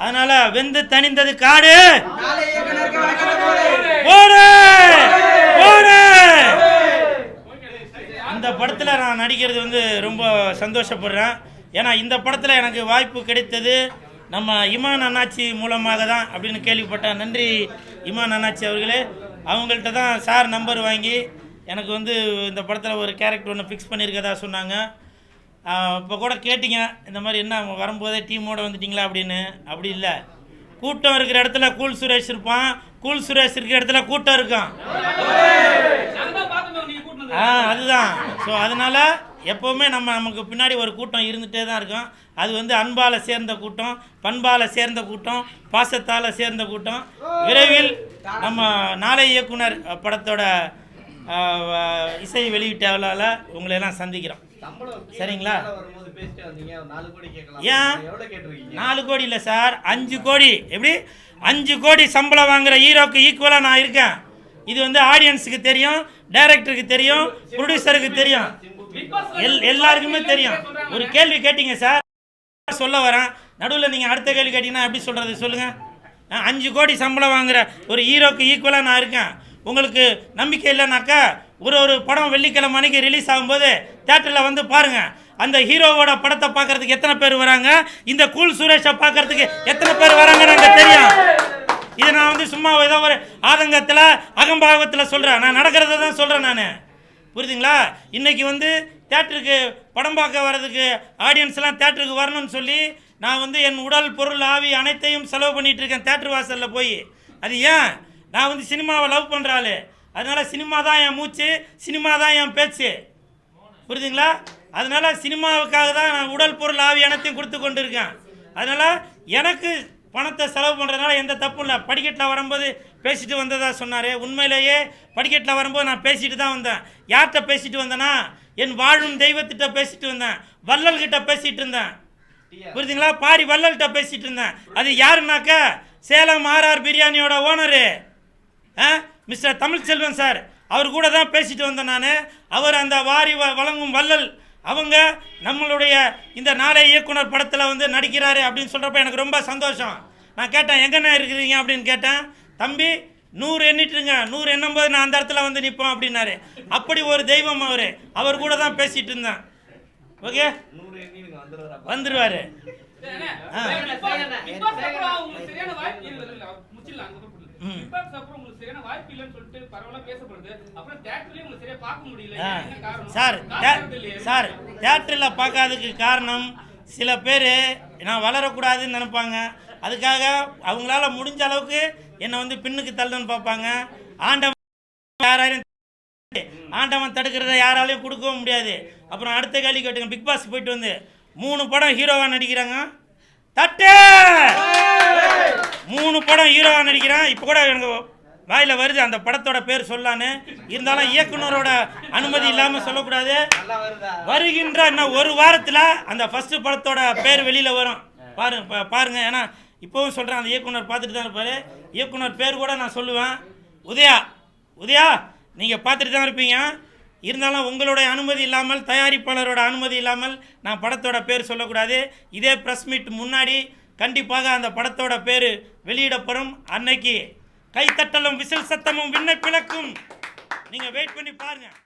அதனால வெந்து தணிந்தது காடு இந்த படத்தில் நான் நடிக்கிறது வந்து ரொம்ப சந்தோஷப்படுறேன். ஏன்னா இந்த படத்தில் எனக்கு வாய்ப்பு கிடைத்தது நம்ம இமான் அண்ணாச்சி மூலமாக தான் அப்படின்னு கேள்விப்பட்டேன். நன்றி இமான் அண்ணாச்சி அவர்களே. அவங்கள்ட்ட தான் சார் நம்பர் வாங்கி எனக்கு வந்து இந்த படத்தில் ஒரு கேரக்டர் ஒன்று ஃபிக்ஸ் பண்ணியிருக்கதா சொன்னாங்க. இப்போ கூட கேட்டிங்க இந்த மாதிரி என்ன வரும்போதே டீமோடு வந்துட்டிங்களா அப்படின்னு. அப்படி இல்லை, கூட்டம் இருக்கிற இடத்துல கூல் சுரேஷ் இருப்பான், கூல் சுரேஷ் இருக்கிற இடத்துல கூட்டம் இருக்கும். அதுதான். ஸோ அதனால் எப்போவுமே நமக்கு பின்னாடி ஒரு கூட்டம் இருந்துகிட்டே தான் இருக்கும். அது வந்து அன்பால் சேர்ந்த கூட்டம், பண்பால் சேர்ந்த கூட்டம், பாசத்தால் சேர்ந்த கூட்டம். விரைவில் நம்ம நாளை இயக்குனர் படத்தோட இசை வெளியீட்டாளர் உங்களையெல்லாம் சந்திக்கிறோம். சரிங்களா? ஏன் 4 கோடி இல்லை சார், 5 கோடி. எப்படி 5 கோடி சம்பளம் வாங்குற ஹீரோக்கு ஈக்குவலாக நான் இருக்கேன். இது வந்து ஆடியன்ஸுக்கு தெரியும், டைரக்டருக்கு தெரியும், ப்ரொடியூசருக்கு தெரியும், எல்லாருக்குமே தெரியும். ஒரு கேள்வி கேட்டீங்க சார், சொல்ல வரேன். நடுவில் நீங்கள் அடுத்த கேள்வி கேட்டீங்கன்னா எப்படி சொல்கிறது சொல்லுங்கள்? 5 கோடி சம்பளம் வாங்குற ஒரு ஹீரோக்கு ஈக்குவலாக நான் இருக்கேன். உங்களுக்கு நம்பிக்கை இல்லைனாக்கா ஒரு படம் வெள்ளிக்கிழமை அன்னைக்கு ரிலீஸ் ஆகும்போது தியேட்டரில் வந்து பாருங்கள். அந்த ஹீரோவோட படத்தை பார்க்குறதுக்கு எத்தனை பேர் வராங்க, இந்த கூல் சுரேஷை பார்க்குறதுக்கு எத்தனை பேர் வராங்கன்னு எனக்கு தெரியும். இதை நான் வந்து சும்மா ஏதோ ஒரு ஆதங்கத்தில் அகம்பாவத்தில் சொல்கிறேன், நான் நடக்கிறத தான் சொல்கிறேன் நான். புரியுதுங்களா? இன்றைக்கி வந்து தியேட்டருக்கு படம் பார்க்க வர்றதுக்கு ஆடியன்ஸ்லாம் தியேட்டருக்கு வரணும்னு சொல்லி நான் வந்து என் உடல் பொருள் ஆவி அனைத்தையும் செலவு பண்ணிகிட்டு இருக்கேன் தியேட்டர் வாசலில் போய். அது ஏன்? நான் வந்து சினிமாவை லவ் பண்ணுறாள். அதனால் சினிமா தான் என் மூச்சு, சினிமா தான் என் பேச்சு. புரியுதுங்களா? அதனால் சினிமாவுக்காக தான் நான் உடல் பொருள் ஆவி அனைத்தையும் கொடுத்து கொண்டு இருக்கேன். அதனால் எனக்கு பணத்தை செலவு பண்ணுறதுனால எந்த தப்பும் இல்லை. படிக்கட்டில் வரும்போது பேசிட்டு வந்ததா சொன்னார். உண்மையிலேயே படிக்கட்டில் வரும்போது நான் பேசிட்டு தான் வந்தேன். யார்கிட்ட பேசிட்டு வந்தேன்னா என் வாழும் தெய்வத்திட்ட பேசிட்டு வந்தேன், வள்ளல்கிட்ட பேசிகிட்டு இருந்தேன். புரியுதுங்களா? பாரி வள்ளல்கிட்ட பேசிகிட்டு இருந்தேன். அது யாருன்னாக்க சேலம் ஆர்ஆர் பிரியாணியோட ஓனரு மிஸ்டர் தமிழ்ச்செல்வன் சார், அவர் கூட தான் பேசிட்டு வந்தேன் நான். அவர் அந்த வாரி வழங்கும் வள்ளல் அவங்க நம்மளுடைய இந்த நாளை இயக்குனர் படத்தில் வந்து நடிக்கிறாரு அப்படின்னு சொல்கிறப்ப எனக்கு ரொம்ப சந்தோஷம். நான் கேட்டேன், எங்கண்ணா இருக்கிறீங்க அப்படின்னு கேட்டேன். தம்பி 100 எண்ணிட்டுருங்க, 100 எண்ணும்போது நான் அந்த இடத்துல வந்து நிற்போம் அப்படின்னாரு. அப்படி ஒரு தெய்வம் அவர் கூட தான் பேசிகிட்டு இருந்தேன். ஓகே, வந்துடுவார். சார் தியேட்டரில் பார்க்காததுக்கு காரணம் சில பேர் நான் வளரக்கூடாதுன்னு நினைப்பாங்க. அதுக்காக அவங்களால முடிஞ்ச அளவுக்கு என்னை வந்து பின்னுக்கு தள்ளுன்னு பார்ப்பாங்க. ஆண்டவன் தடுக்கிறத யாராலையும் கொடுக்கவும் முடியாது. அப்புறம் அடுத்த கேள்வி கேட்டுங்க. பிக் பாஸ் போயிட்டு வந்து 3 படம் ஹீரோவாக நடிக்கிறாங்க. தட்டு 3 படம் ஹீரோவாக நடிக்கிறேன். இப்போ கூட எனக்கு வாயில் வருது அந்த படத்தோட பேர் சொல்லான்னு. இருந்தாலும் இயக்குனரோட அனுமதி இல்லாமல் சொல்லக்கூடாது. வருகின்ற இன்னும் 1 வாரத்தில் அந்த ஃபஸ்ட்டு படத்தோட பேர் வெளியில் வரும். பாருங்க. ஏன்னா இப்போவும் சொல்கிறேன், அந்த இயக்குனர் பார்த்துட்டு தான் இருப்பார். இயக்குனர் பேர் கூட நான் சொல்லுவேன், உதயா நீங்கள் பார்த்துட்டு தான் இருப்பீங்க. இருந்தாலும் உங்களுடைய அனுமதி இல்லாமல், தயாரிப்பாளரோட அனுமதி இல்லாமல் நான் படத்தோட பேர் சொல்லக்கூடாது. இதே ப்ரெஸ் மீட் முன்னாடி கண்டிப்பாக அந்த படத்தோட பேர் வெளியிடப்படும். அன்னைக்கு கைத்தட்டலும் விசில் சத்தமும் விண்ணை பிளக்கும். நீங்கள் வெயிட் பண்ணி பாருங்கள்.